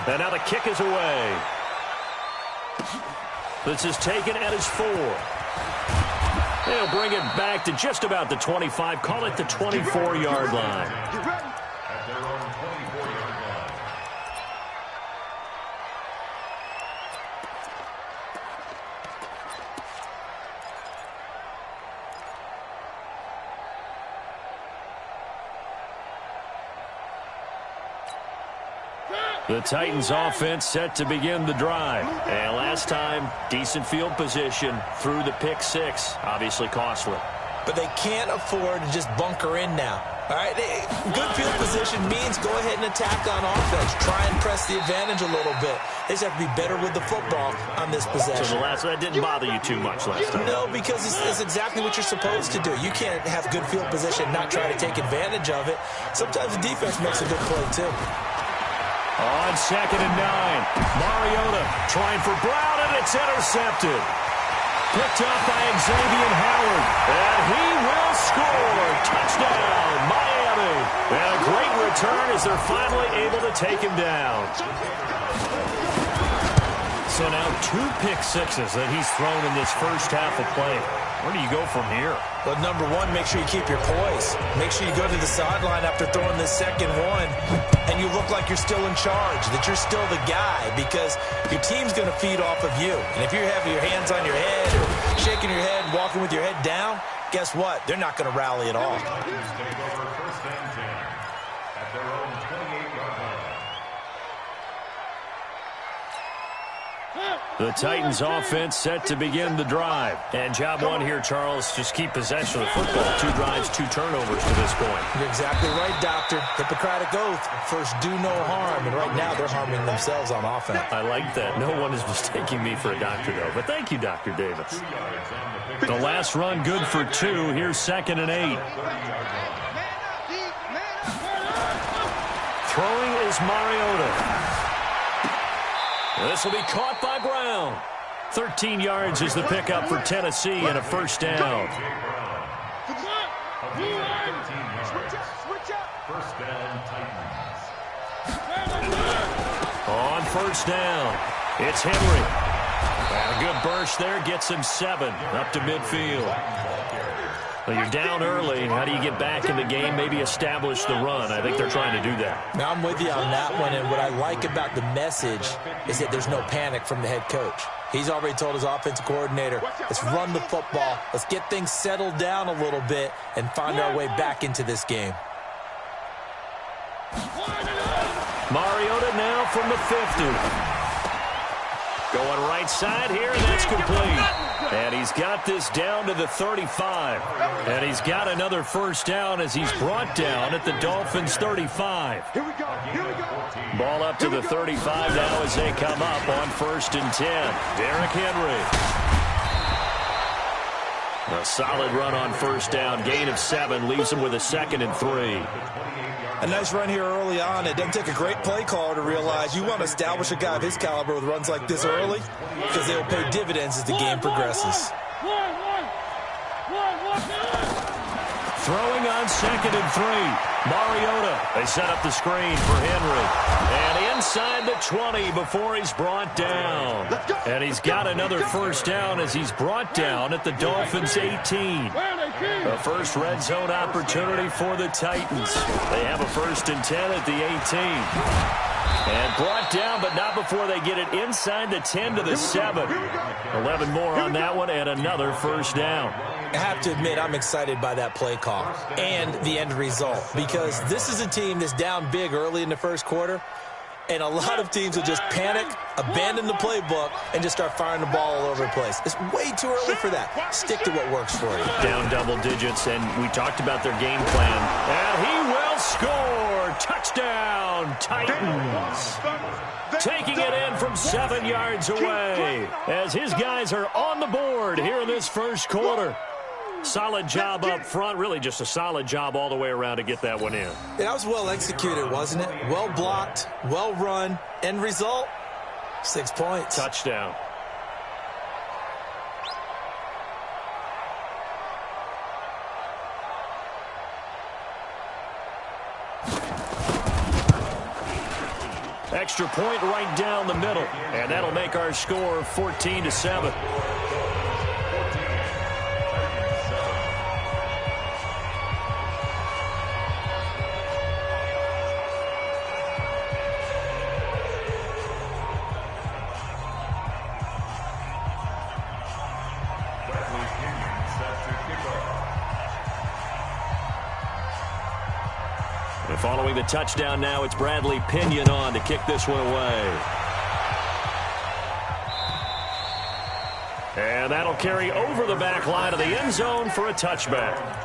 And now the kick is away. This is taken at his 4. They'll bring it back to just about the 25. Call it the 24-yard line. At their own 24-yard line. The Titans offense set to begin the drive. And last time, decent field position through the pick 6. Obviously costly. But they can't afford to just bunker in now. All right, good field position means go ahead and attack on offense. Try and press the advantage a little bit. They just have to be better with the football on this possession. So that didn't bother you too much last time? No, because it's exactly what you're supposed to do. You can't have good field position and not try to take advantage of it. Sometimes the defense makes a good play, too. On 2nd and 9, Mariota trying for Brown, and it's intercepted. Picked up by Xavier Howard, and he will score. Touchdown, Miami. And a great return as they're finally able to take him down. So now 2 pick 6s that he's thrown in this first half of play. Where do you go from here? Well, number one, make sure you keep your poise. Make sure you go to the sideline after throwing this second one, and you look like you're still in charge, that you're still the guy, because your team's going to feed off of you. And if you're having your hands on your head or shaking your head, walking with your head down, guess what? They're not going to rally at all. Take over 1st and 10 at their own 28-yard line. The Titans offense set to begin the drive. And job one here, Charles, just keep possession of the football. 2 drives, 2 turnovers to this point. You're exactly right, Doctor. Hippocratic oath. First, do no harm. And right now, they're harming themselves on offense. I like that. No one is mistaking me for a doctor, though. But thank you, Dr. Davis. The last run good for 2. Here's 2nd and 8. Throwing is Mariota. This will be caught by Brown. 13 yards is the pickup for Tennessee and a first down. First down, Titans. On first down, it's Henry. And a good burst there gets him 7 up to midfield. Well, you're down early. How do you get back in the game? Maybe establish the run. I think they're trying to do that. Now, I'm with you on that one, and what I like about the message is that there's no panic from the head coach. He's already told his offensive coordinator, let's run the football, let's get things settled down a little bit and find our way back into this game. Mariota now from the 50. Going right side here, and that's complete. And he's got this down to the 35. And he's got another first down as he's brought down at the Dolphins' 35. Here we go. Here we go. Ball up to the 35 now as they come up on 1st and 10. Derrick Henry. A solid run on first down. Gain of 7 leaves him with a 2nd and 3. A nice run here early on. It doesn't take a great play caller to realize you want to establish a guy of his caliber with runs like this early because they'll pay dividends as the game progresses. Throwing on 2nd and 3. Mariota. They set up the screen for Henry. And inside the 20 before he's brought down. And he's got another first down as he's brought down at the Dolphins' 18. The first red zone opportunity for the Titans. They have a 1st and 10 at the 18. And brought down, but not before they get it inside the 10 to the 7. 11 more on that one and another first down. I have to admit, I'm excited by that play call and the end result because this is a team that's down big early in the first quarter, and a lot of teams will just panic, abandon the playbook, and just start firing the ball all over the place. It's way too early for that. Stick to what works for you. Down double digits, and we talked about their game plan. And he will score. Touchdown, Titans. Taking it in from 7 yards away as his guys are on the board here in this first quarter. Solid job up front, really just a solid job all the way around to get that one in. That was well executed, wasn't it? Well blocked, well run. End result, 6 points. Touchdown. extra point right down the middle. And that'll make our score 14-7. And following the touchdown now, it's Bradley Pinion on to kick this one away. And that'll carry over the back line of the end zone for a touchback.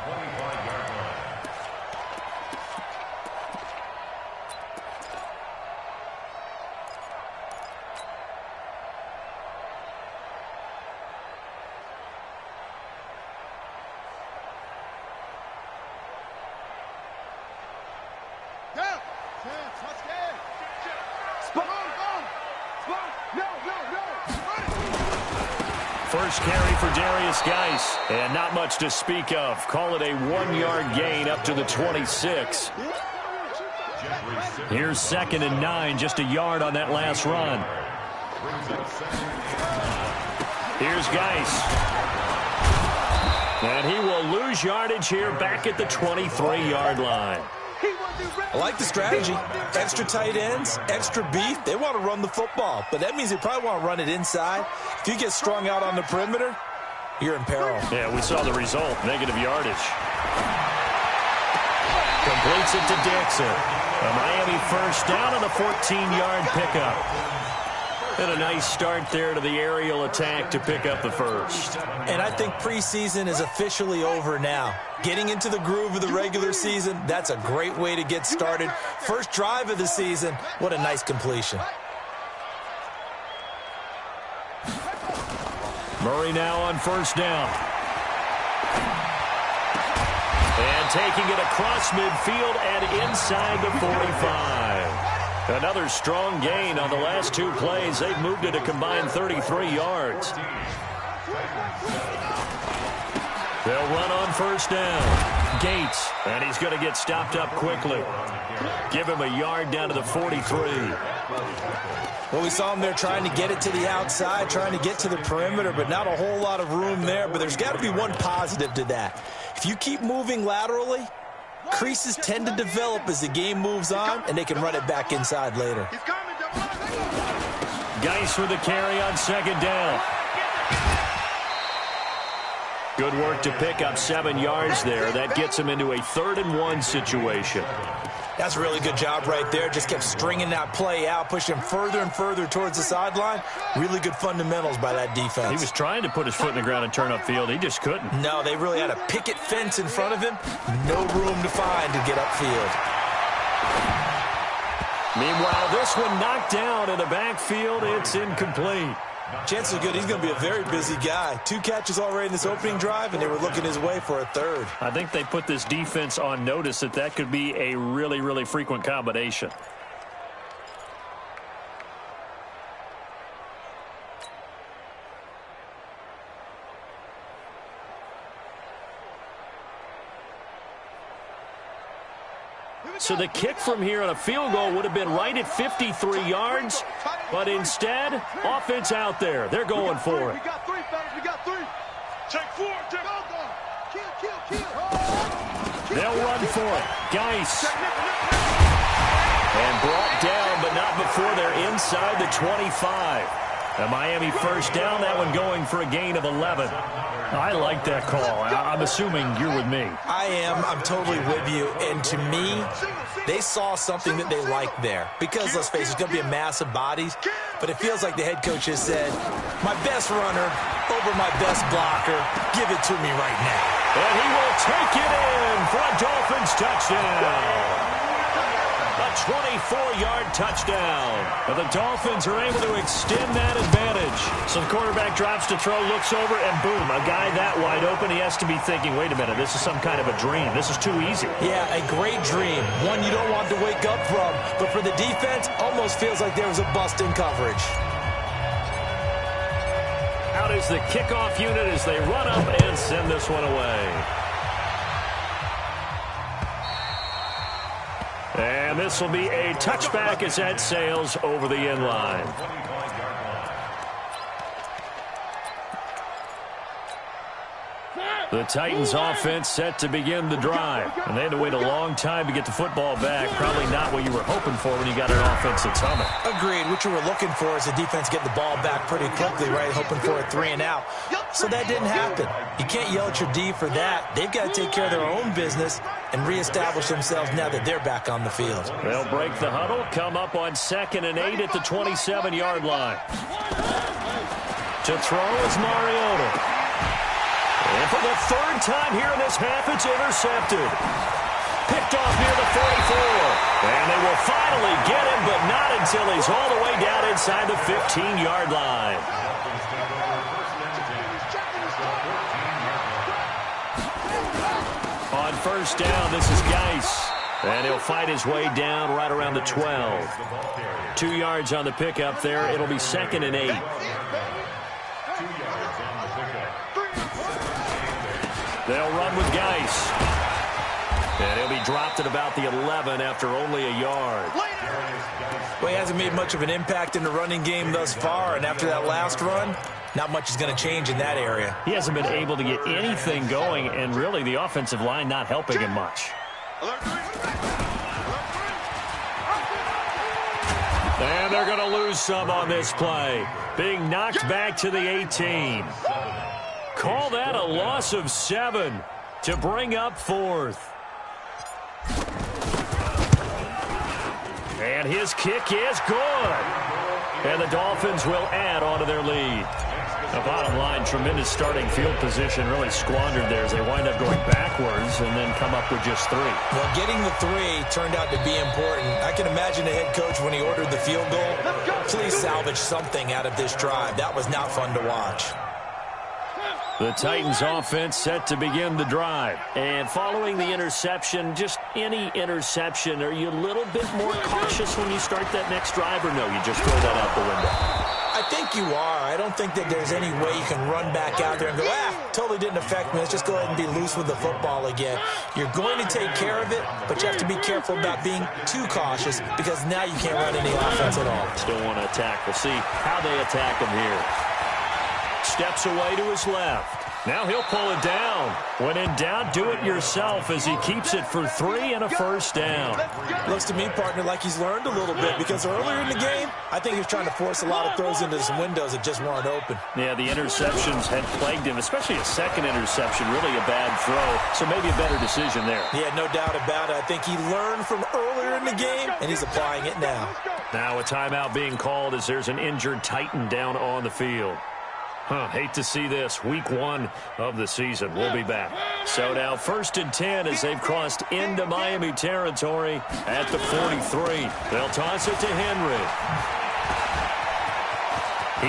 First carry for Darius Geis, and not much to speak of. Call it a 1-yard gain up to the 26. Here's 2nd and 9, just a yard on that last run. Here's Geis. And he will lose yardage here back at the 23-yard line. I like the strategy. Extra tight ends, extra beef. They want to run the football, but that means they probably want to run it inside. If you get strung out on the perimeter, you're in peril. Yeah, we saw the result. Negative yardage. Completes it to Dixon. A Miami first down on the 14-yard pickup. And a nice start there to the aerial attack to pick up the first. And I think preseason is officially over now. Getting into the groove of the regular season, that's a great way to get started. First drive of the season, what a nice completion. Murray now on first down. And taking it across midfield and inside the 45. Another strong gain on the last two plays. They've moved it a combined 33 yards. They'll run on first down. Gates, and he's going to get stopped up quickly. Give him a yard down to the 43. Well, we saw him there trying to get it to the outside, trying to get to the perimeter, but not a whole lot of room there. But there's got to be one positive to that. If you keep moving laterally, creases tend to develop as the game moves on, and they can run it back inside later. Geis with the carry on second down. Good work to pick up 7 yards there. That gets him into a 3rd and 1 situation. That's a really good job right there. Just kept stringing that play out, pushing him further and further towards the sideline. Really good fundamentals by that defense. He was trying to put his foot in the ground and turn upfield. He just couldn't. No, they really had a picket fence in front of him. No room to find to get upfield. Meanwhile, this one knocked down in the backfield. It's incomplete. Chances are good he's going to be a very busy guy. 2 catches already in this opening drive, and they were looking his way for a 3rd. I think they put this defense on notice that that could be a really, really frequent combination. So the kick from here on a field goal would have been right at 53 yards, but instead, offense out there. They're going for it. We got 3, fellas. We got 3. Take 4. They'll run for it. Geis. And brought down, but not before they're inside the 25. A Miami first down, that one going for a gain of 11. I like that call. I'm assuming you're with me. I am. I'm totally with you. And to me, they saw something that they liked there. Because, let's face it, it's going to be a mass of bodies. But it feels like the head coach has said, my best runner over my best blocker. Give it to me right now. And he will take it in for a Dolphins touchdown. A 24-yard touchdown. And the Dolphins are able to extend that advantage. So the quarterback drops to throw, looks over, and boom, a guy that wide open, he has to be thinking, wait a minute, this is some kind of a dream. This is too easy. Yeah, a great dream. One you don't want to wake up from. But for the defense, almost feels like there was a bust in coverage. Out is the kickoff unit as they run up and send this one away. And this will be a touchback as that sails over the end line. The Titans offense set to begin the drive. And they had to wait a long time to get the football back. Probably not what you were hoping for when you got an offense that's humming. Agreed. What you were looking for is the defense getting the ball back pretty quickly, right? Hoping for a 3-and-out. So that didn't happen. You can't yell at your D for that. They've got to take care of their own business and reestablish themselves now that they're back on the field. They'll break the huddle, come up on 2nd and 8 at the 27-yard line. To throw is Mariota. And for the 3rd time here in this half, it's intercepted. Picked off near the 44. And they will finally get him, but not until he's all the way down inside the 15-yard line. On 1st down, this is Geis. And he'll fight his way down right around the 12. 2 yards on the pickup there. It'll be 2nd and 8. They'll run with Geis. And he'll be dropped at about the 11 after only a yard. Well, he hasn't made much of an impact in the running game thus far, and after that last run, not much is going to change in that area. He hasn't been able to get anything going, and really the offensive line not helping him much. And they're going to lose some on this play. Being knocked back to the 18. Call that a loss of 7 to bring up 4th. And his kick is good. And the Dolphins will add on to their lead. The bottom line, tremendous starting field position, really squandered there as they wind up going backwards and then come up with just 3. Well, getting the 3 turned out to be important. I can imagine the head coach when he ordered the field goal. Please salvage something out of this drive. That was not fun to watch. The Titans offense set to begin the drive. And following the interception, just any interception, are you a little bit more cautious when you start that next drive, or no, you just throw that out the window? I think you are. I don't think that there's any way you can run back out there and go, totally didn't affect me. Let's just go ahead and be loose with the football again. You're going to take care of it, but you have to be careful about being too cautious because now you can't run any offense at all. Still want to attack. We'll see how they attack him here. Steps away to his left. Now he'll pull it down. When in doubt, do it yourself as he keeps it for 3 and a 1st down. Looks to me, partner, like he's learned a little bit because earlier in the game, I think he was trying to force a lot of throws into some windows that just weren't open. Yeah, the interceptions had plagued him, especially a second interception, really a bad throw. So maybe a better decision there. Yeah, no doubt about it. I think he learned from earlier in the game, and he's applying it now. Now a timeout being called as there's an injured Titan down on the field. Hate to see this. Week 1 of the season. We'll be back. So now 1st and 10 as they've crossed into Miami territory at the 43. They'll toss it to Henry.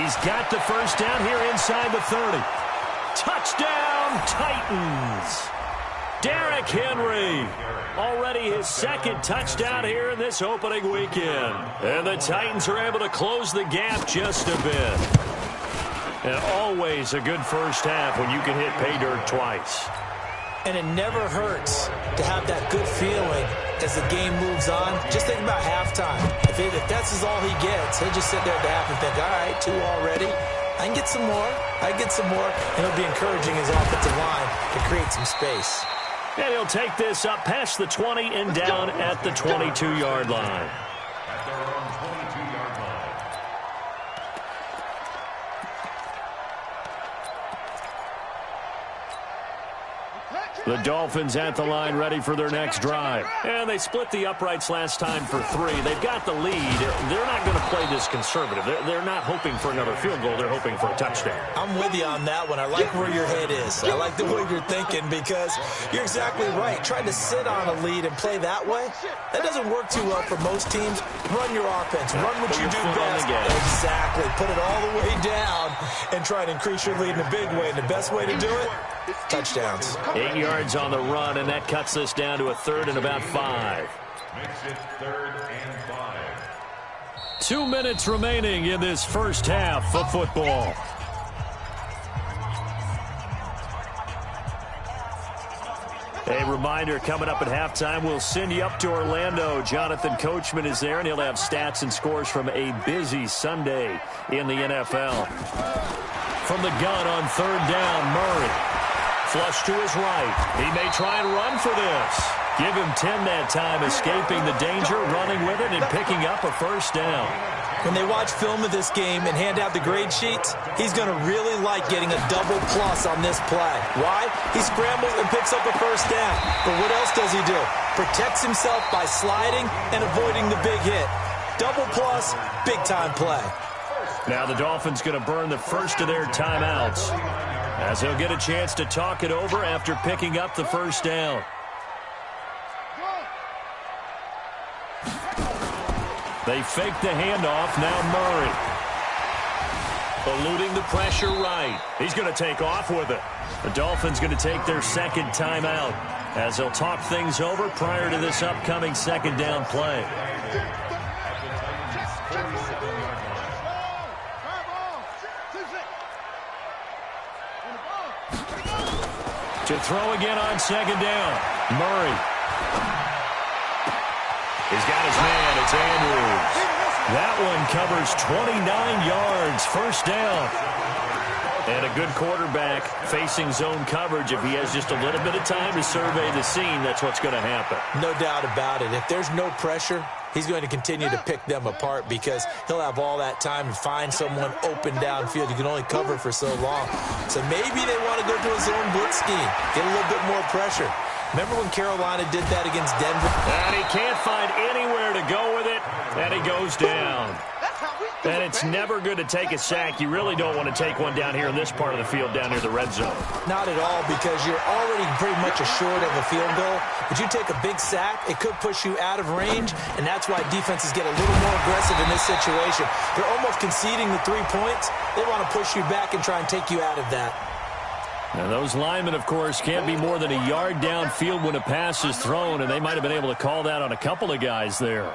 He's got the 1st down here inside the 30. Touchdown, Titans. Derrick Henry. Already his 2nd touchdown here in this opening weekend. And the Titans are able to close the gap just a bit. And always a good 1st half when you can hit pay dirt twice. And it never hurts to have that good feeling as the game moves on. Just think about halftime. If that's all he gets, he'll just sit there at the half and think, all right, 2 already. I can get some more. I can get some more. And he'll be encouraging his offensive line to create some space. And he'll take this up past the 20 and down at the 22-yard line. At their own 22-yard line. The Dolphins at the line ready for their next drive. And they split the uprights last time for 3. They've got the lead. They're not going to play this conservative. They're not hoping for another field goal. They're hoping for a touchdown. I'm with you on that one. I like where your head is. I like the way you're thinking because you're exactly right. Trying to sit on a lead and play that way, that doesn't work too well for most teams. Run your offense. Run what you do best. Exactly. Put it all the way down and try to increase your lead in a big way. And the best way to do it, touchdowns. 8 yards on the run, and that cuts this down to a 3rd and about 5. Makes it 3rd and 5. 2 minutes remaining in this 1st half of football. A reminder, coming up at halftime, we'll send you up to Orlando. Jonathan Coachman is there, and he'll have stats and scores from a busy Sunday in the NFL. From the gun on third down, Murray. Flush to his right. He may try and run for this. Give him 10 that time, escaping the danger, running with it, and picking up a first down. When they watch film of this game and hand out the grade sheets, he's going to really like getting a double plus on this play. Why? He scrambles and picks up a first down. But what else does he do? Protects himself by sliding and avoiding the big hit. Double plus, big-time play. Now the Dolphins going to burn the first of their timeouts, as he'll get a chance to talk it over after picking up the first down. They fake the handoff. Now Murray. Eluding the pressure right. He's going to take off with it. The Dolphins going to take their second timeout, as they'll talk things over prior to this upcoming second down play. To throw again on second down. Murray. He's got his man. It's Andrews. That one covers 29 yards. First down. And a good quarterback facing zone coverage. If he has just a little bit of time to survey the scene, that's what's going to happen. No doubt about it. If there's no pressure, he's going to continue to pick them apart because he'll have all that time to find someone open downfield. You can only cover for so long. So maybe they want to go to a zone blitz scheme, get a little bit more pressure. Remember when Carolina did that against Denver? And he can't find anywhere to go with it, and he goes down. And it's never good to take a sack. You really don't want to take one down here in this part of the field, down near the red zone. Not at all, because you're already pretty much assured of a field goal. But you take a big sack, it could push you out of range, and that's why defenses get a little more aggressive in this situation. They're almost conceding the 3 points. They want to push you back and try and take you out of that. Now, those linemen, of course, can't be more than a yard downfield when a pass is thrown, and they might have been able to call that on a couple of guys there.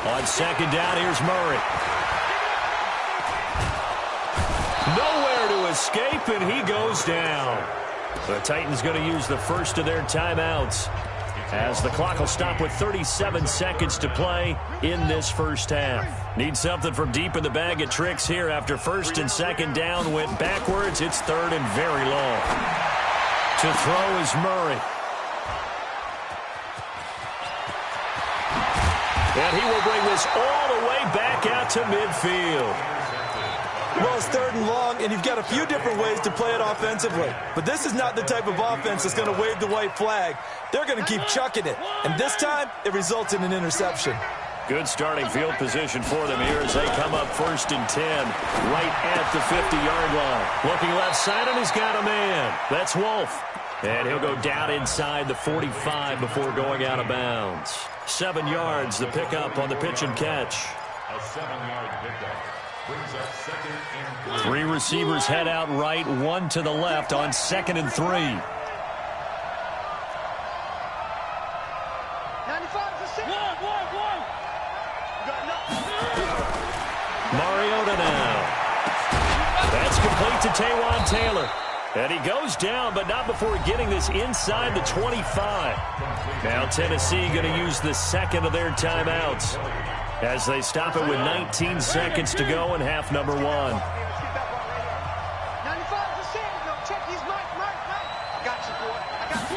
On second down, here's Murray. Nowhere to escape, and he goes down. The Titans going to use the first of their timeouts, as the clock will stop with 37 seconds to play in this first half. Need something from deep in the bag of tricks here after first and second down went backwards. It's third and very long. To throw is Murray. And he will bring this all the way back out to midfield. Well, it's third and long, and you've got a few different ways to play it offensively. But this is not the type of offense that's going to wave the white flag. They're going to keep chucking it. And this time, it results in an interception. Good starting field position for them here as they come up first and 10, right at the 50-yard line. Looking left side, and he's got a man. That's Wolf. And he'll go down inside the 45 before going out of bounds. 7 yards, the pickup on the pitch and catch. A 7-yard pickup brings up second and 3 receivers head out right, 1 to the left on second and 3. 95 to 6. One. Mariota now. That's complete to Taywan Taylor. And he goes down, but not before getting this inside the 25. Now Tennessee going to use the second of their timeouts, as they stop it with 19 seconds to go in half number 1. 95 to 6. No, check his mic. I got you, boy. I got you.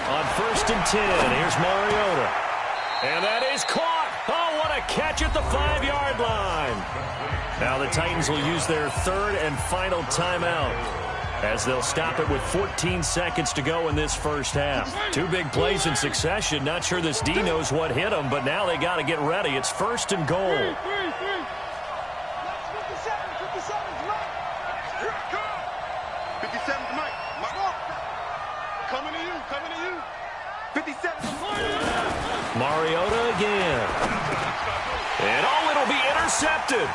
On first and 10, here's Mariota. And that is caught. Oh, what a catch at the 5-yard line. Now the Titans will use their third and final timeout, as they'll stop it with 14 seconds to go in this first half. 2 big plays in succession. Not sure this D knows what hit them, but now they got to get ready. It's first and goal. 57's Mike. 57's Mike. Coming to you. 57's Mariota again. And it'll be intercepted.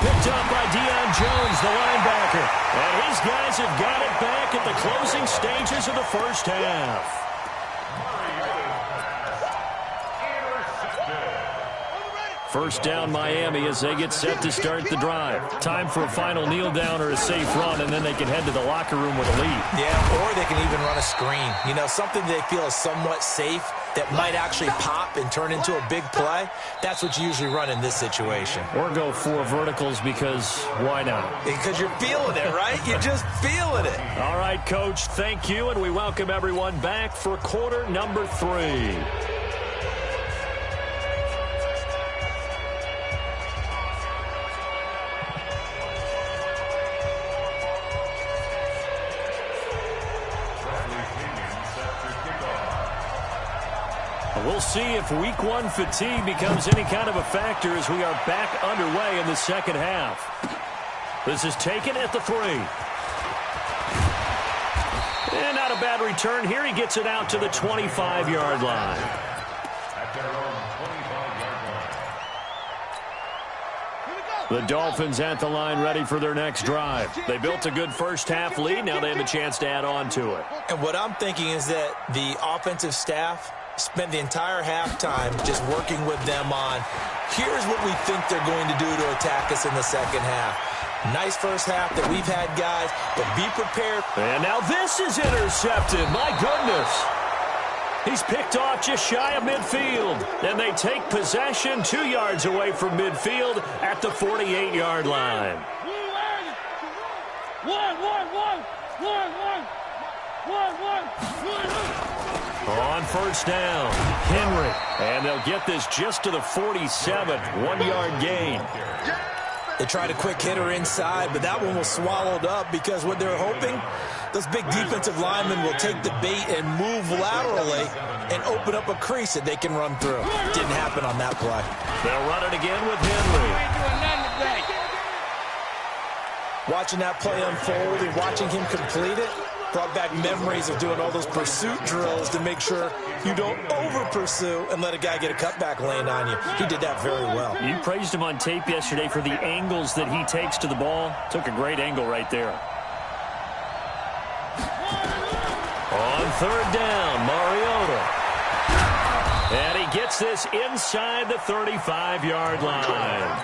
Picked up by Deion Jones, the linebacker. And his guys have got it back at the closing stages of the first half. First down, Miami, as they get set to start the drive. Time for a final kneel down or a safe run, and then they can head to the locker room with a lead. Yeah, or they can even run a screen. You know, something they feel is somewhat safe that might actually pop and turn into a big play. That's what you usually run in this situation. Or go 4 verticals because why not? Because you're feeling it, right? You're just feeling it. All right, Coach, thank you, and we welcome everyone back for quarter number 3. We'll see if week 1 fatigue becomes any kind of a factor as we are back underway in the second half. This is taken at the 3. And not a bad return here. He gets it out to the 25-yard line. At their own 25-yard line. The Dolphins at the line ready for their next drive. They built a good first-half lead. Now they have a chance to add on to it. And what I'm thinking is that the offensive staff spend the entire halftime just working with them on, here's what we think they're going to do to attack us in the second half. Nice first half that we've had, guys, but be prepared. And now this is intercepted. My goodness. He's picked off just shy of midfield. And they take possession 2 yards away from midfield at the 48-yard line. On first down, Henry. And they'll get this just to the 47, 1-yard gain. They tried a quick hitter inside, but that one was swallowed up because what they're hoping, those big defensive linemen will take the bait and move laterally and open up a crease that they can run through. Didn't happen on that play. They'll run it again with Henry. Watching that play unfold and watching him complete it brought back memories of doing all those pursuit drills to make sure you don't over-pursue and let a guy get a cutback lane on you. He did that very well. You praised him on tape yesterday for the angles that he takes to the ball. Took a great angle right there. On third down, Mariota. And he gets this inside the 35-yard line.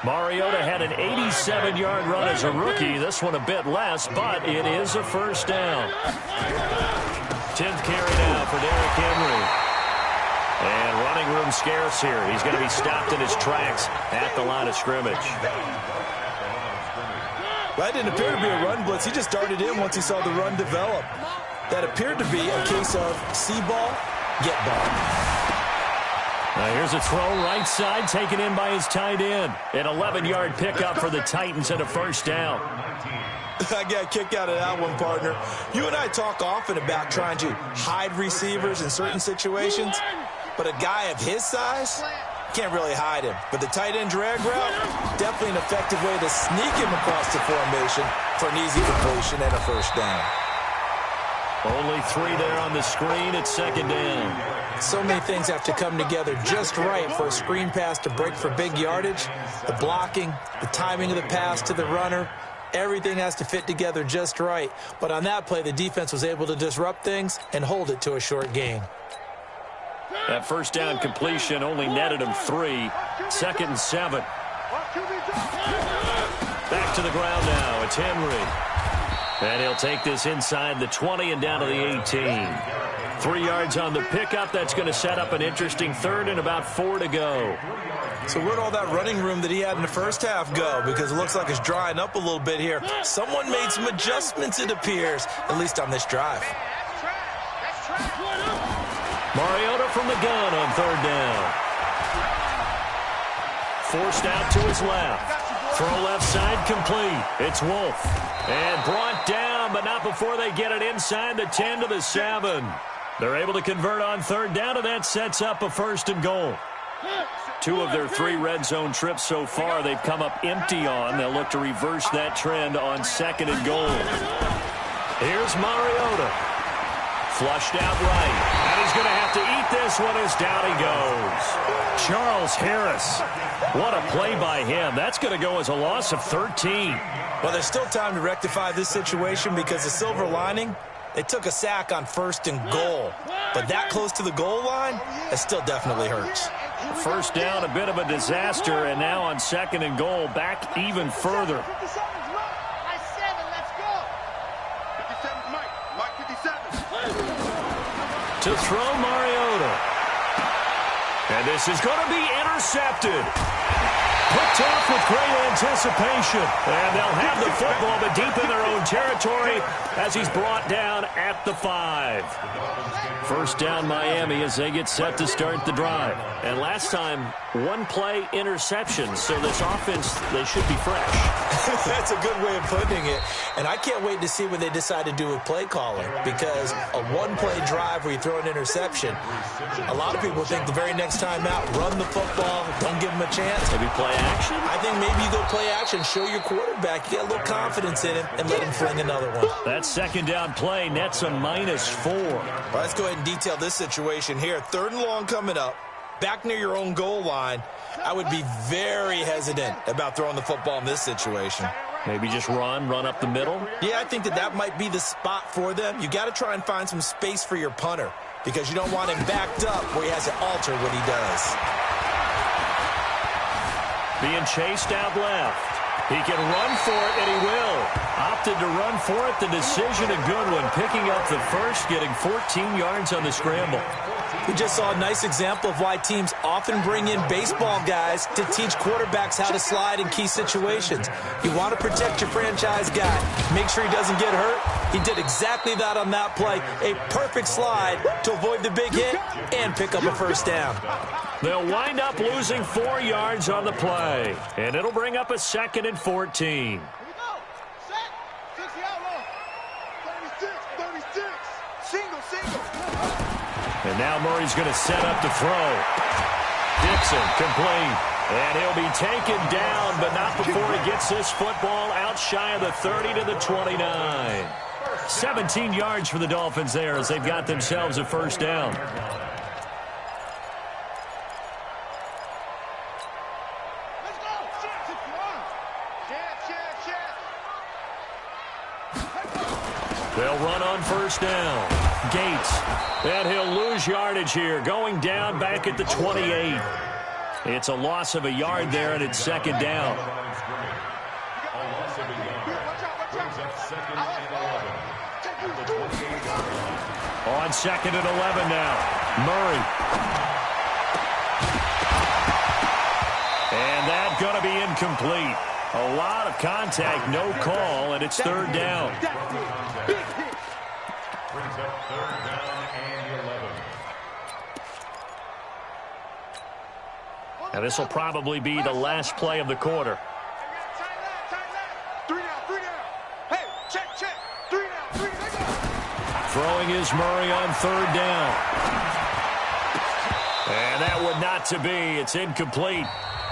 Mariota had an 87-yard run as a rookie. This one a bit less, but it is a first down. 10th carry now for Derrick Henry. And running room scarce here. He's going to be stopped in his tracks at the line of scrimmage. That didn't appear to be a run blitz. He just darted in once he saw the run develop. That appeared to be a case of see ball, get ball. Now here's a throw right side taken in by his tight end. An 11-yard pickup for the Titans and a first down. I got a kick out of that one, partner. You and I talk often about trying to hide receivers in certain situations, but a guy of his size can't really hide him. But the tight end drag route, definitely an effective way to sneak him across the formation for an easy completion and a first down. Only 3 there on the screen at second down. So many things have to come together just right for a screen pass to break for big yardage. The blocking, the timing of the pass to the runner, everything has to fit together just right. But on that play, the defense was able to disrupt things and hold it to a short gain. That first down completion only netted him 3. Second and 7. Back to the ground now. It's Henry. And he'll take this inside the 20 and down to the 18. 3 yards on the pickup. That's going to set up an interesting third and about 4 to go. So where'd all that running room that he had in the first half go? Because it looks like it's drying up a little bit here. Someone made some adjustments, it appears, at least on this drive. Mariota from the gun on third down. Forced out to his left. Throw left side complete. It's Wolf. And brought down, but not before they get it inside the 10 to the 7. They're able to convert on third down, and that sets up a first and goal. 2 of their 3 red zone trips so far they've come up empty on. They'll look to reverse that trend on second and goal. Here's Mariota. Flushed out right. And he's going to have have to eat this one as down he goes. Charles Harris. What a play by him. That's going to go as a loss of 13. Well, there's still time to rectify this situation because the silver lining, they took a sack on 1st and goal. But that close to the goal line, it still definitely hurts. First down, a bit of a disaster, and now on 2nd and goal, back even further. To throw Mariota. And this is going to be intercepted. Picked off with great anticipation. And they'll have the football, but deep in their own territory as he's brought down at the 5. First down Miami as they get set to start the drive. And last time, 1-play interception. So this offense, they should be fresh. That's a good way of putting it. And I can't wait to see what they decide to do with play calling. Because a 1-play drive where you throw an interception, a lot of people think the very next time out, run the football, don't give them a chance. Maybe play action? I think maybe you go play action, show your quarterback, you get a little confidence in him, and let him fling another one. That 2nd down play nets a -4. Well, let's go ahead and detail this situation here. 3rd and long coming up, back near your own goal line. I would be very hesitant about throwing the football in this situation. Maybe just run up the middle? Yeah, I think that might be the spot for them. You got to try and find some space for your punter because you don't want him backed up where he has to alter what he does. Being chased out left. He can run for it, and he will. Opted to run for it. The decision, a good one. Picking up the first, getting 14 yards on the scramble. We just saw a nice example of why teams often bring in baseball guys to teach quarterbacks how to slide in key situations. You want to protect your franchise guy. Make sure he doesn't get hurt. He did exactly that on that play. A perfect slide to avoid the big hit and pick up a first down. They'll wind up losing 4 yards on the play. And it'll bring up a 2nd and 14. And now Murray's going to set up to throw. Dixon complete. And he'll be taken down, but not before he gets this football out shy of the 30 to the 29. 17 yards for the Dolphins there as they've got themselves a first down. They'll run on first down. Gates. And he'll lose yardage here. Going down back at the 28. It's a loss of a yard there, and it's 2nd down. On 2nd and 11 now. Murray. And that's going to be incomplete. A lot of contact, no call, and it's 3rd down. Brings up 3rd down and 11. And this will probably be the last play of the quarter. 3 down. Hey, check. 3 down. Throwing is Murray on 3rd down. And that would not to be. It's incomplete.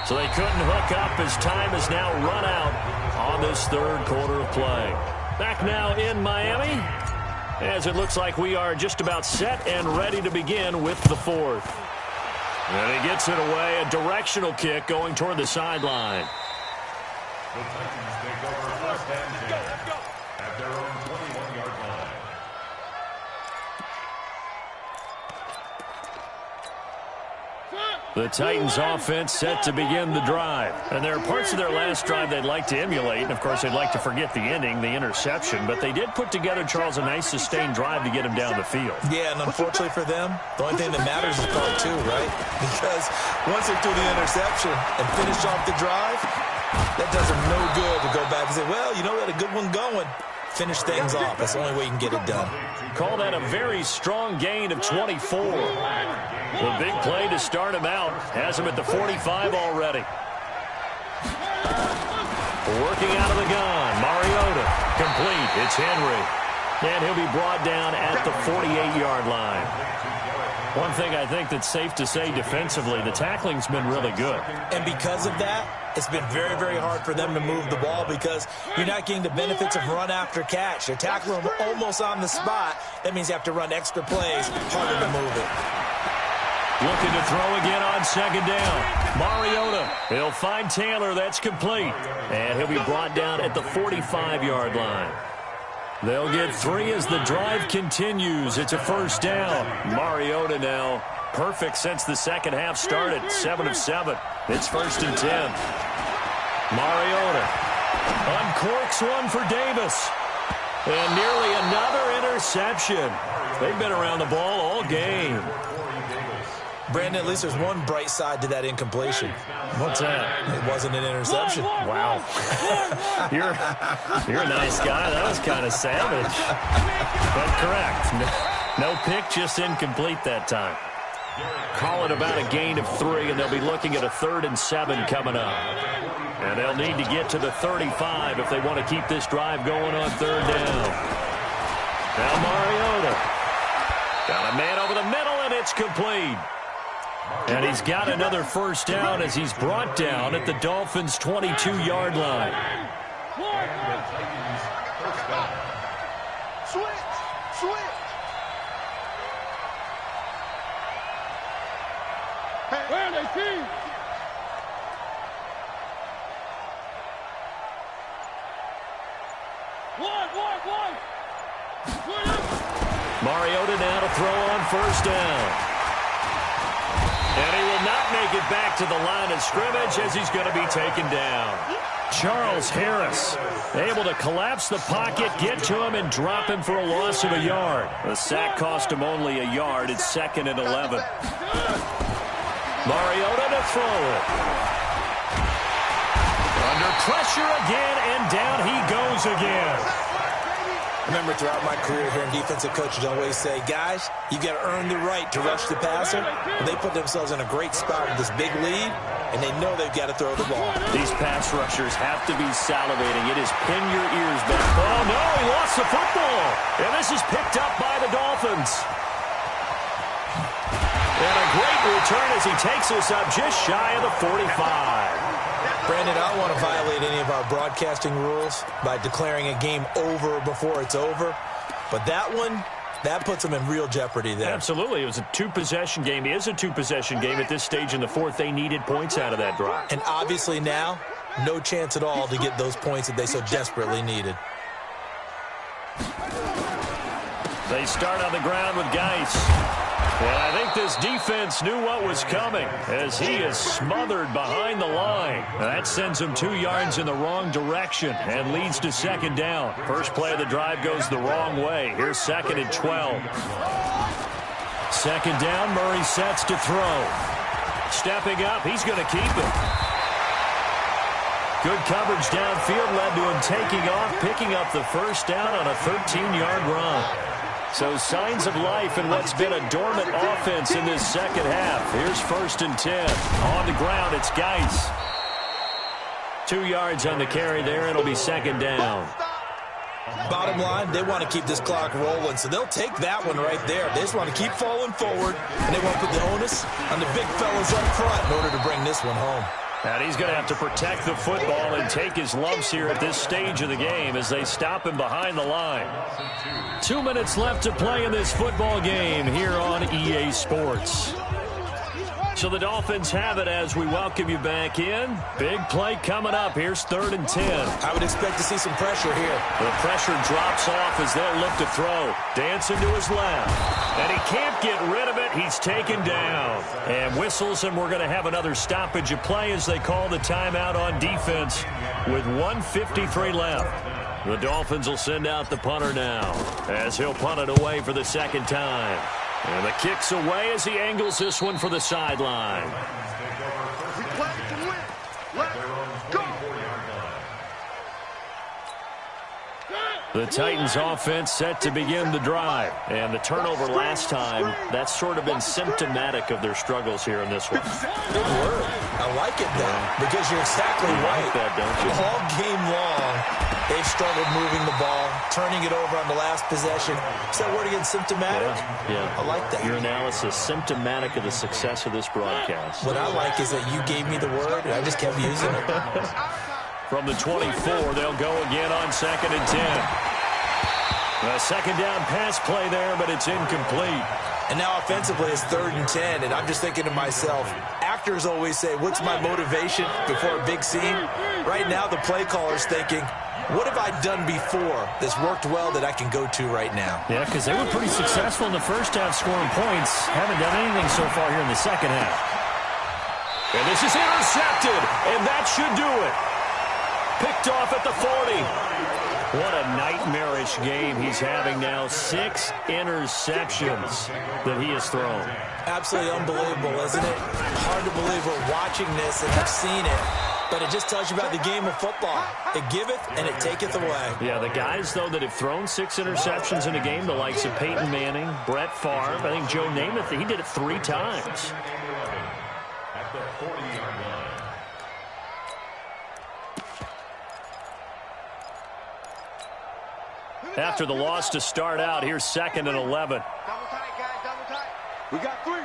So they couldn't hook up as time has now run out on this 3rd quarter of play. Back now in Miami, as it looks like we are just about set and ready to begin with the 4th. And he gets it away, a directional kick going toward the sideline. The Titans take over 1st and 10 at their own 21-yard line. The Titans offense set to begin the drive. And there are parts of their last drive they'd like to emulate. And, of course, they'd like to forget the ending, the interception. But they did put together, Charles, a nice sustained drive to get him down the field. Yeah, and unfortunately for them, the only thing that matters is part 2, right? Because once they do the interception and finish off the drive, that does them no good to go back and say, well, you know, we had a good one going. Finish things off. That's the only way you can get it done. Call that a very strong gain of 24. The big play to start him out. Has him at the 45 already. Working out of the gun. Mariota. Complete. It's Henry. And he'll be brought down at the 48-yard line. One thing I think that's safe to say defensively, the tackling's been really good. And because of that, it's been very, very hard for them to move the ball because you're not getting the benefits of run after catch. They're tackling them almost on the spot. That means you have to run extra plays, harder to move it. Looking to throw again on second down. Mariota. He'll find Taylor. That's complete. And he'll be brought down at the 45-yard line. They'll get 3 as the drive continues. It's a first down. Mariota now perfect since the second half started. 7 of 7. It's 1st and 10. Mariota uncorks one for Davis. And nearly another interception. They've been around the ball all game. Brandon, at least there's one bright side to that incompletion. What's that? It wasn't an interception. Wow. You're a nice guy. That was kind of savage. But correct. No pick, just incomplete that time. Call it about a gain of 3, and they'll be looking at a 3rd and 7 coming up. And they'll need to get to the 35 if they want to keep this drive going on 3rd down. Now Mariota. Got a man over the middle, and it's complete. And he's got another first down as he's brought down at the Dolphins' 22-yard line. Switch. Where are they, team? One. Mariota now to throw on first down. And he will not make it back to the line of scrimmage as he's going to be taken down. Charles Harris able to collapse the pocket, get to him, and drop him for a loss of a yard. The sack cost him only a yard. It's 2nd and 11. Mariota to throw it. Under pressure again, and down he goes again. Remember, throughout my career here in defensive coaches, I always say, guys, you got to earn the right to rush the passer. And they put themselves in a great spot with this big lead, and they know they've got to throw the ball. These pass rushers have to be salivating. It is pin your ears back. Oh, no, he lost the football. And this is picked up by the Dolphins. And a great return as he takes us up just shy of the 45. Brandon, I don't want to violate any of our broadcasting rules by declaring a game over before it's over. But that one, that puts them in real jeopardy there. Absolutely. It was a 2-possession game. It is a 2-possession game at this stage in the 4th. They needed points out of that drive. And obviously now, no chance at all to get those points that they so desperately needed. They start on the ground with Geis. And I think this defense knew what was coming as he is smothered behind the line. That sends him 2 yards in the wrong direction and leads to 2nd down. First play of the drive goes the wrong way. Here's 2nd and 12. 2nd down, Murray sets to throw. Stepping up, he's going to keep it. Good coverage downfield led to him taking off, picking up the first down on a 13-yard run. So signs of life in what's been a dormant offense in this second half. Here's 1st and 10. On the ground, it's Geis. 2 yards on the carry there. It'll be 2nd down. Bottom line, they want to keep this clock rolling, so they'll take that one right there. They just want to keep falling forward, and they want to put the onus on the big fellas up front in order to bring this one home. And he's going to have to protect the football and take his lumps here at this stage of the game as they stop him behind the line. 2 minutes left to play in this football game here on EA Sports. So the Dolphins have it as we welcome you back in. Big play coming up. Here's 3rd and 10. I would expect to see some pressure here. The pressure drops off as they'll look to throw. Dancing to his left. And he can't get rid of it. He's taken down. And whistles, and we're going to have another stoppage of play as they call the timeout on defense with 1:53 left. The Dolphins will send out the punter now as he'll punt it away for the 2nd time. And the kick's away as he angles this one for the sideline. The Titans offense set to begin the drive. And the turnover last time, that's sort of been symptomatic of their struggles here in this one. Good word. I like it, though, because you're exactly right. Like that, don't you? All game long, they've struggled moving the ball, turning it over on the last possession. Is that word again, symptomatic? Yeah. I like that. Your analysis, symptomatic of the success of this broadcast. What I like is that you gave me the word, and I just kept using it. From the 24, they'll go again on 2nd and 10. A second down pass play there, but it's incomplete. And now offensively it's 3rd and 10, and I'm just thinking to myself, actors always say, what's my motivation before a big scene? Right now the play caller's thinking, what have I done before that's worked well that I can go to right now? Yeah, because they were pretty successful in the first half scoring points. Haven't done anything so far here in the second half. And this is intercepted, and that should do it. Picked off at the 40. What a nightmarish game he's having now. 6 interceptions that he has thrown. Absolutely unbelievable, isn't it? Hard to believe we're watching this and have seen it. But it just tells you about the game of football. It giveth and it taketh away. Yeah, the guys, though, that have thrown 6 interceptions in a game, the likes of Peyton Manning, Brett Favre, I think Joe Namath, he did it 3 times. At the 40-yard line. After the loss to start out, here's 2nd and 11. Double tight, guys, double tight. We got 3,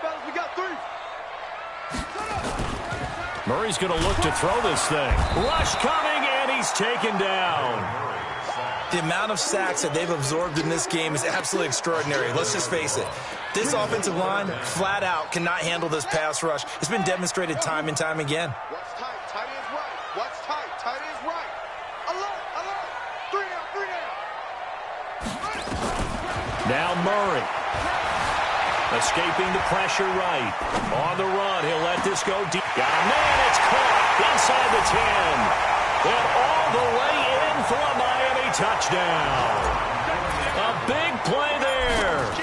fellas, we got 3. Murray's going to look to throw this thing. Rush coming, and he's taken down. The amount of sacks that they've absorbed in this game is absolutely extraordinary. Let's just face it. This offensive line, flat out, cannot handle this pass rush. It's been demonstrated time and time again. What's tight? Tight is right. What's tight? Tight is right. Alert, alert. 3 down, 3 down. Now Murray. Escaping the pressure right. On the run, he'll let this go deep. Got a man, it's caught inside the 10. And all the way in for a Miami touchdown. A big play there.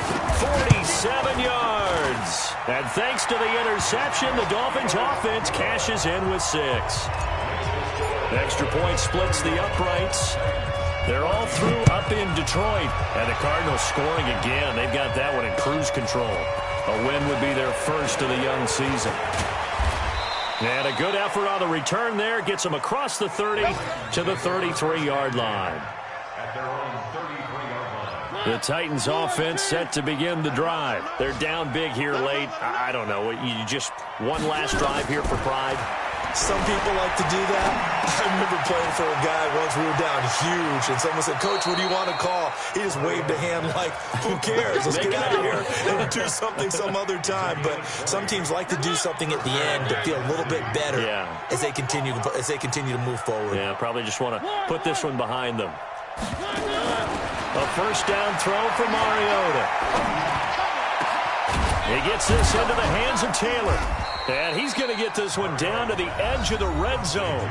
47 yards. And thanks to the interception, the Dolphins offense cashes in with 6. The extra point splits the uprights. They're all through up in Detroit. And the Cardinals scoring again. They've got that one in cruise control. A win would be their first of the young season. And a good effort on the return there. Gets them across the 30 to the 33-yard line. At their own 33-yard line. The Titans offense set to begin the drive. They're down big here late. I don't know. You just one last drive here for pride. Some people like to do that. I remember playing for a guy once. We were down huge, and someone said, Coach, what do you want to call? He just waved a hand like, who cares? Let's get out of here and do something some other time. But some teams like to do something at the end to feel a little bit better as they continue to move forward. Yeah, probably just want to put this one behind them. A first down throw for Mariota. He gets this into the hands of Taylor. And he's going to get this one down to the edge of the red zone.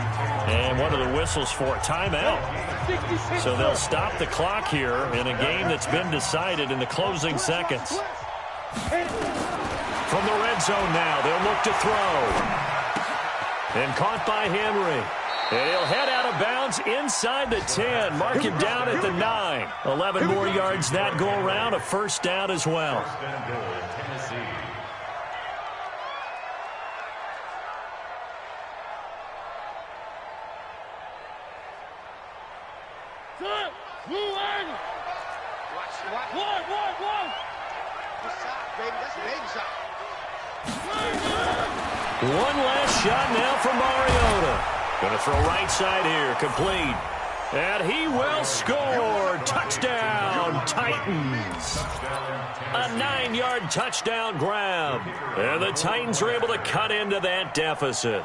And one of the whistles for a timeout. So they'll stop the clock here in a game that's been decided in the closing seconds. From the red zone now, they'll look to throw. And caught by Henry. And he'll head out of bounds inside the 10. Mark him down at the 9. 11 more yards that go around. A first down as well. One last shot now from Mariota. Going to throw right side here. Complete. And he will score. Touchdown, Titans. A 9-yard touchdown grab. And the Titans are able to cut into that deficit.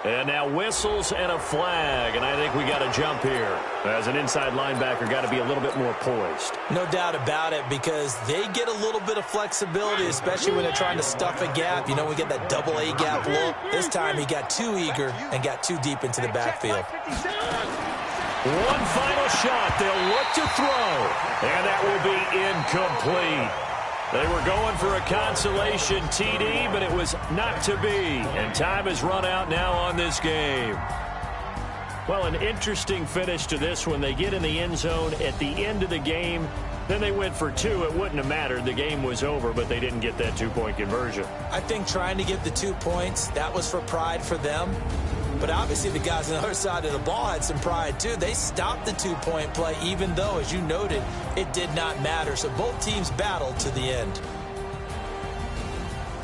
And now whistles and a flag, and I think we got to jump here. As an inside linebacker, got to be a little bit more poised. No doubt about it, because they get a little bit of flexibility, especially when they're trying to stuff a gap. You know, we get that double A gap look. This time he got too eager and got too deep into the backfield. One final shot. They'll look to throw, and that will be incomplete. They were going for a consolation TD, but it was not to be. And time has run out now on this game. Well, an interesting finish to this one. They get in the end zone at the end of the game. Then they went for 2. It wouldn't have mattered. The game was over, but they didn't get that 2-point conversion. I think trying to get the 2 points, that was for pride for them. But obviously the guys on the other side of the ball had some pride too. They stopped the 2-point play, even though, as you noted, it did not matter. So both teams battled to the end.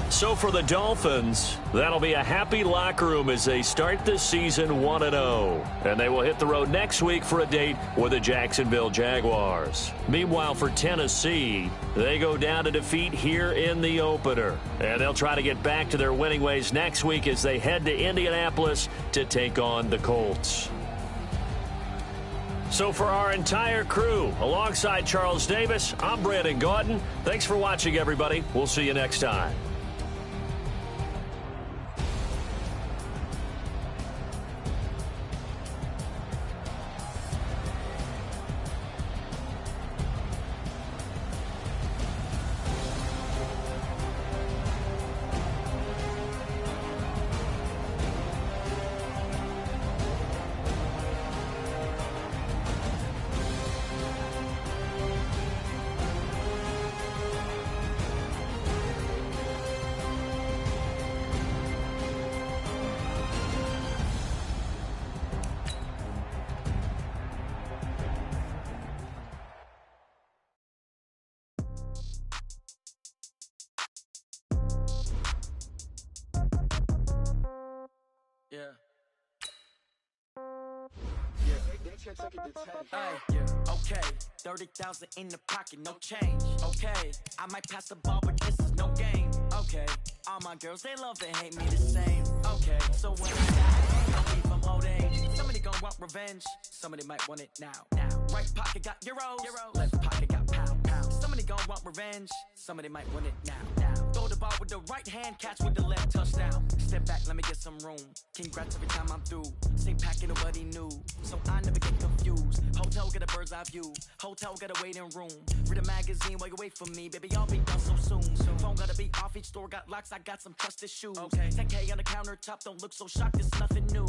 So for the Dolphins, that'll be a happy locker room as they start this season 1-0. And they will hit the road next week for a date with the Jacksonville Jaguars. Meanwhile, for Tennessee, they go down to defeat here in the opener. And they'll try to get back to their winning ways next week as they head to Indianapolis to take on the Colts. So for our entire crew, alongside Charles Davis, I'm Brandon Gaudin. Thanks for watching, everybody. We'll see you next time. Okay, 30,000 in the pocket, no change. Okay, I might pass the ball, but this is no game. Okay, all my girls, they love and hate me the same. Okay, so when I die, ain't gonna be from old age. Somebody gon' want revenge, somebody might want it now. Right pocket got euros, left pocket got pound. Somebody gon' want revenge, somebody might want it now. Throw the ball with the right hand, catch with the left, touchdown. Step back, let me get some room. Congrats every time I'm through. Same packet of what he knew, so I never get confused. Hotel get a bird's eye view, hotel got a waiting room. Read a magazine while you wait for me, baby, I'll be done so soon. Phone gotta be off, each store got locks, I got some trusted shoes. 10K on the countertop, don't look so shocked, it's nothing new.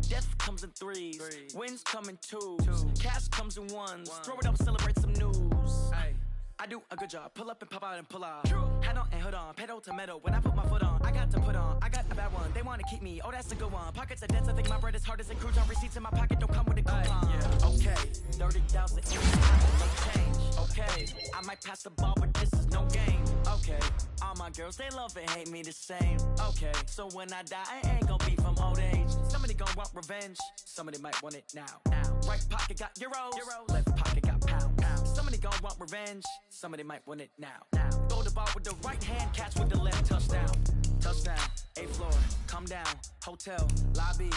Death comes in threes, wins come in twos, cash comes in ones. Throw it up, celebrate some news. I do a good job, pull up and pop out and pull out. Head on and hood on, pedal to metal. When I put my foot on, I got to put on. I got a bad one, they wanna keep me, oh that's a good one. Pockets are dense, I think my bread is hard as a cruise on. Receipts in my pocket don't come with a coupon. Okay, 30,000 in my pocket, no change. Okay, I might pass the ball, but this is no game. Okay, all my girls, they love and hate me the same. Okay, so when I die, I ain't gon' be from old age. Somebody gon' want revenge, somebody might want it now. Right pocket got euros, left pocket got pound. Somebody gon' want revenge, somebody might want it now. Throw the ball with the right hand, catch with the left, touchdown. Touchdown, 8th floor, come down, hotel, lobby.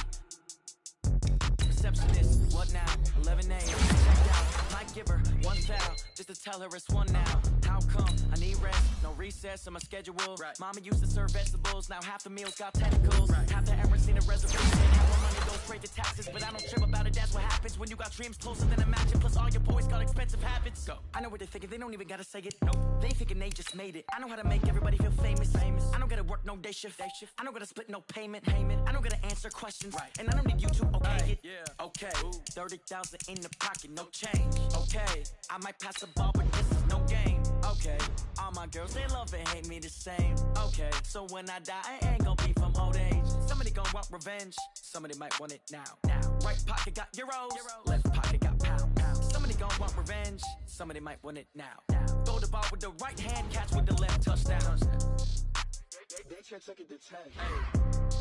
Receptionist, what now? 11 a.m. checked out. Might give her one foul, just to tell her it's one now. How come? I need rest, no recess in my schedule. Mama used to serve vegetables, now half the meals got tentacles. Half the errands need a reservation, half my money goes straight to taxes. But I don't trip about it, that's what happens when you got dreams closer than a match. Plus all your boys got expensive habits. I know what they're thinking, they don't even gotta say it. They thinking they just made it. I know how to make everybody feel famous. I don't gotta work no day shift. I don't gotta split no payment. I don't gotta answer questions. And I don't need you to okay it. Okay, 30,000 in the pocket, no change. Okay, I might pass the ball, but this is no game. Okay, all my girls, they love and hate me the same. Okay, so when I die, I ain't gon' be from old age. Somebody gon' want revenge, somebody might want it now. Right pocket got euros, left pocket got pound. Somebody gon' want revenge, somebody might want it now. Throw the ball with the right hand, catch with the left, touchdown. They took it to 10.